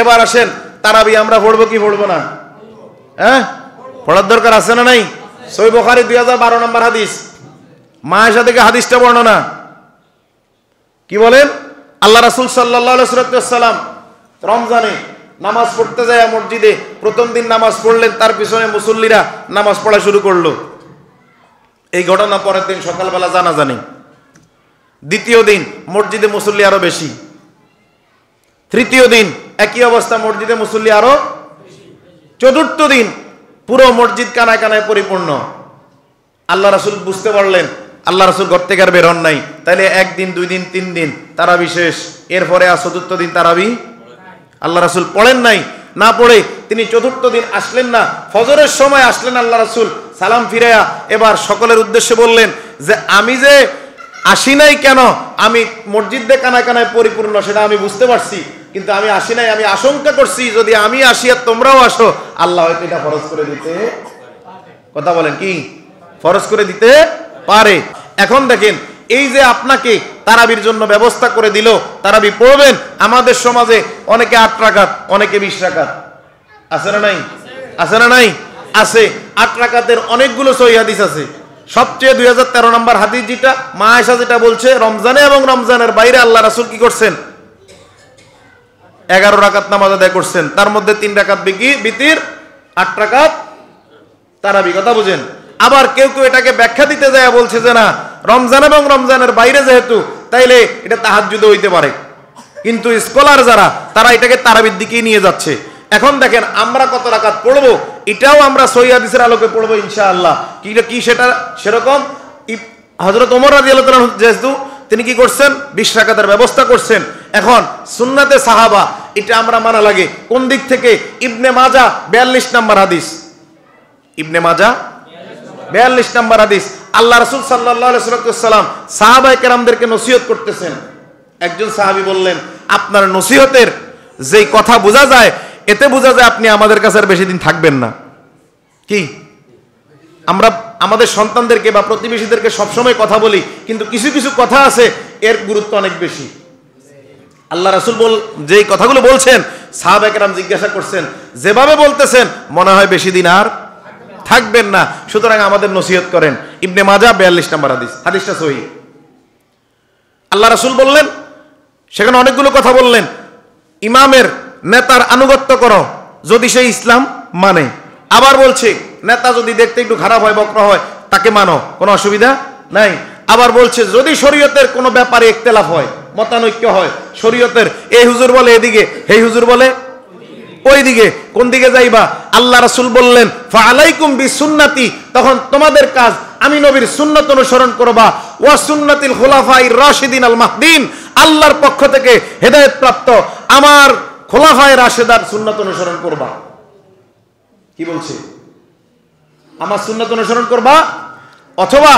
এবার আসেন তারাবি আমরা পড়বো কি পড়বো না? হ্যাঁ, পড়ার দরকার আছে না নাই? সহিহ বুখারী 2012 নম্বর হাদিস, মা আয়েশা থেকে হাদিসটা বর্ণনা। কি বলেন? আল্লাহ রাসূল সাল্লাল্লাহু আলাইহি ওয়াসাল্লাম রমজানে নামাজ পড়তে যায় মসজিদে। প্রথম দিন নামাজ পড়লেন, তার পিছনে মুসল্লিরা নামাজ পড়া শুরু করলো। এই ঘটনা পরের দিন সকালবেলা জানাজা নেই। দ্বিতীয় দিন মসজিদে মুসল্লি আরো বেশি। তৃতীয় দিন একই অবস্থা, মসজিদে মুসল্লি আরো। চতুর্থ দিন পুরো মসজিদ কানায় কানায় পরিপূর্ণ। আল্লাহ রাসূল বুঝতে পারলেন আল্লাহ রাসূল ঘর থেকে আর বের হন নাই, তাইলে একদিন, 2 দিন, 3 দিন তারাবি শেষ। এরপরে আর চতুর্থ দিন তারাবি আল্লাহ রাসূল পড়েন নাই। না পড়ে তিনি চতুর্থ দিন আসলেন না, ফজরের সময় আসলেন আল্লাহ রাসূল। সালাম ফিরাইয়া এবার সকলের উদ্দেশ্যে বললেন যে আমি যে আসি নাই কেন, আমি মসজিদে কানায় কানায় পরিপূর্ণ সেটা আমি বুঝতে পারছি, কিন্তু আমি আসি নাই, আমি আশঙ্কা করছি যদি আমি আসি আর তোমরাও আসো, আল্লাহ হয়তো এটা ফরজ করে দিতে, কথা বলেন কি, ফরজ করে দিতে পারে। এখন দেখেন এই যে আপনাকে তারাবির জন্য ব্যবস্থা করে দিল, তারাবি পড়বেন। আমাদের সমাজে অনেকে 8 রাকাত, অনেকে 20 রাকাত, আছে না নাই? আছে না নাই? আছে। 8 রাকাতের অনেকগুলো সহিহ হাদিস আছে। সবচেয়ে 2013 নম্বর হাদিস যেটা, মা আয়েশা যেটা বলছে, রমজানে এবং রমজানের বাইরে আল্লাহ রাসূল কি করছেন? 11 রাকাত নামাজ আদায় করছেন। তার মধ্যে 3 রাকাত বিতির, 8 রাকাত তারাবি। কথা বুঝেন? আবার কেউ কেউ এটাকে ব্যাখ্যা দিতে যায় বলছে যে না, রমজান এবং রমজানের বাইরে যেহেতু, তাইলে এটা তাহাজ্জুদও হইতে পারে। কিন্তু স্কলার যারা, তারা এটাকে তারাবির দিকেই নিয়ে যাচ্ছে। এখন দেখেন আমরা কত রাকাত পড়বো, এটাও আমরা সহিহ হাদিসের আলোকে পড়বো ইনশাআল্লাহ। কি সেটা সেরকম হযরত ওমর রাদিয়াল্লাহু তাআলা যেহেতু তিনি কি করছেন, 20 রাকাতের ব্যবস্থা করছেন। এখন সুন্নাতে সাহাবা এটা আমরা মানা লাগে কোন দিক থেকে? ইবনে মাজাহ 42 নম্বর হাদিস, ইবনে মাজাহ 42 নম্বর হাদিস। আল্লাহ রাসূল সাল্লাল্লাহু আলাইহি ওয়াসাল্লাম সাহাবায়ে কেরামদেরকে নসিহত করতেছেন। একজন সাহাবী বললেন, আপনার নসিহতের যেই কথা বোঝা যায়, এতে বোঝা যায় আপনি আমাদের কাছে আর বেশি দিন থাকবেন না। কি আমরা আমাদের সন্তানদেরকে বা প্রতিবেশীদেরকে সবসময় কথা বলি, কিন্তু কিছু কিছু কথা আছে এর গুরুত্ব অনেক বেশি। আল্লাহ রাসূল যেই কথাগুলো বলছেন, সাহাবায়ে কেরাম জিজ্ঞাসা করছেন, যেভাবে বলতেছেন মনে হয় বেশি দিন আর থাকবেন না, সুতরাং আমাদের নসিহত করেন। ইবনে মাজাহ 42 নম্বর হাদিস, হাদিসটা সহিহ। আল্লাহ রাসূল বললেন, সেখানে অনেকগুলো কথা বললেন। ইমামের, নেতার আনুগত্য করো যদি সে ইসলাম মানে। আবার বলছে নেতা যদি দেখতে একটু খারাপ হয়, বক্র হয়, তাকে মানো, কোনো অসুবিধা নাই। আবার বলছে যদি শরীয়তের কোনো ব্যাপারে ইখতিলাফ হয়, মতানৈক্য হয়, শরীয়তের এই হুজুর বলে এদিকে, এই হুজুর বলে ওইদিকে, কোন দিকে যাইবা? আল্লাহ রাসূল বললেন ফাআলাইকুম বিসুন্নতি, তখন তোমাদের কাজ আমি নবীর সুন্নাত অনুসরণ করবা, ওয়া সুন্নাতিল খুলাফায়ে রাশিদিন আল মাহদিন, আল্লাহর পক্ষ থেকে হেদায়েত প্রাপ্ত আমার খোলাফায়ে রাশিদার সুন্নাত অনুসরণ করবা। কি বলছে? আমার সুন্নাত অনুসরণ করবা, অথবা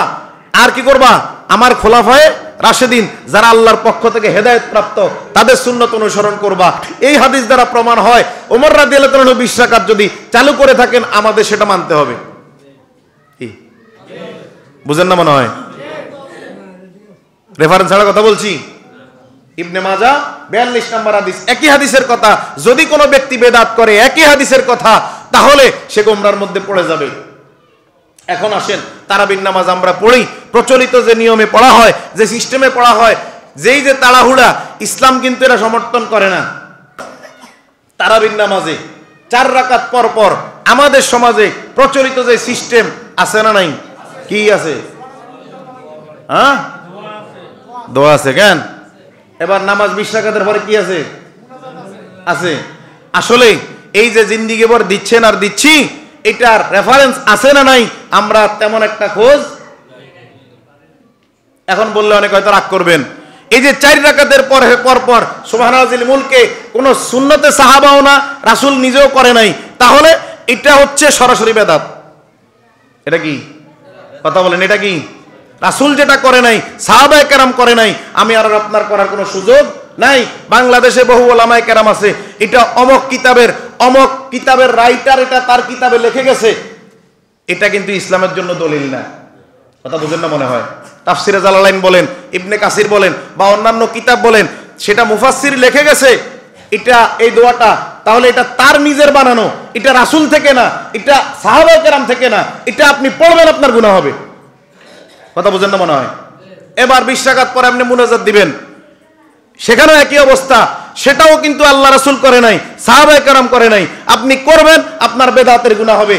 আর কি করবা? আমার খোলাফায়ে রাশিদিন যারা আল্লাহর পক্ষ থেকে হেদায়েত প্রাপ্ত, তাদের সুন্নাত অনুসরণ করবা। এই হাদিস দ্বারা প্রমাণ হয় ওমর রাদিয়াল্লাহু তাআলা 20 রাকাত যদি চালু করে থাকেন, আমাদের সেটা মানতে হবে। কি বুঝেন না মনে হয়? রেফারেন্স ছাড়া কথা বলছি। ইবনে মাজাহ 42 নম্বর হাদিস, একই হাদিসের কথা। যদি কোনো ব্যক্তি বেদাত করে একই হাদিসের কথা, তাহলে সে গোমরার মধ্যে পড়ে যাবে। এখন আসেন, তারাবির নামাজ আমরা পড়ি প্রচলিত যে নিয়মে পড়া হয়, যে সিস্টেমে পড়া হয়, যেই যে তাড়াহুড়া, ইসলাম কিন্তু এটা সমর্থন করে না। তারাবির নামাজে 4 রাকাত পর পর আমাদের সমাজে প্রচলিত যে সিস্টেম আছে না নাই? কি আছে? হ্যাঁ, দোয়া আছে। কেন? এবার নামাজ 20 রাকাতের পরে কি আছে? আছে। আসলে এই যে জিন্দিগি ভর দিচ্ছেন আর দিচ্ছি, এটার রেফারেন্স আছে না নাই আমরা তেমন একটা খোঁজ। এখন বললে অনেক হয়তো রাগ করবেন, এই যে 4 রাকাতের পর পর সুবহানাল্লাহিল মুলকে কোন সুন্নতে সাহাবাও না, রাসূল নিজেও করে নাই, তাহলে এটা হচ্ছে সরাসরি বেদাত। এটা কি? কথা বলেন, এটা কি? রাসূল যেটা করে নাই, সাহাবায়ে কেরাম করে নাই, আমি আর আপনার করার কোনো সুযোগ নাই। বাংলাদেশে বহু ওলামায়ে কেরাম আছে, এটা অমক কিতাবের রাইটার এটা তার কিতাবে লিখে গেছে, এটা কিন্তু ইসলামের জন্য দলিল না। কথা বুঝেন না মনে হয়? তাফসিরে জালালাইন বলেন, ইবনে কাসির বলেন, বা অন্যান্য কিতাব বলেন, সেটা মুফাসসির লিখে গেছে, এটা এই দোয়াটা, তাহলে এটা তার নিজের বানানো, এটা রাসূল থেকে না, এটা সাহাবায়ে কেরাম থেকে না, এটা আপনি পড়বেন আপনার গুনাহ হবে। কথা বুঝেন না মনে হয়? এবার 20 রাকাত পরে আপনি মুনাজাত দিবেন, সেখানেও একই অবস্থা, সেটাও কিন্তু আল্লাহ রাসূল করে নাই, সাহাবায়ে কেরাম করে নাই, আপনি করবেন, আপনার বেদাতের গুনাহ হবে।